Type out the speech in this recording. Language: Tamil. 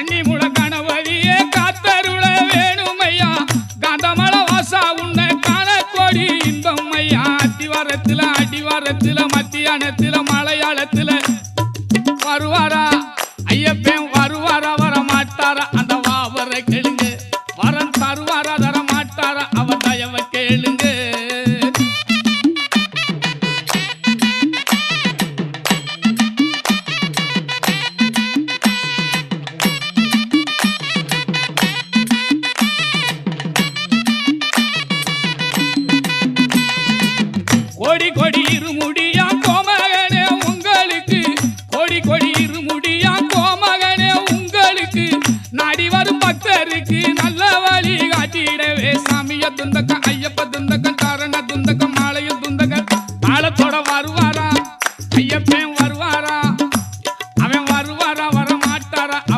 கன்னிமுட கணவதியே காத்தருள வேணுமையா காந்தமல வாசா உன்னை காண கோடி இன்பம் ஐயா அடிவாரத்துல மத்தியானத்துல மலையாளத்துல வருவாரா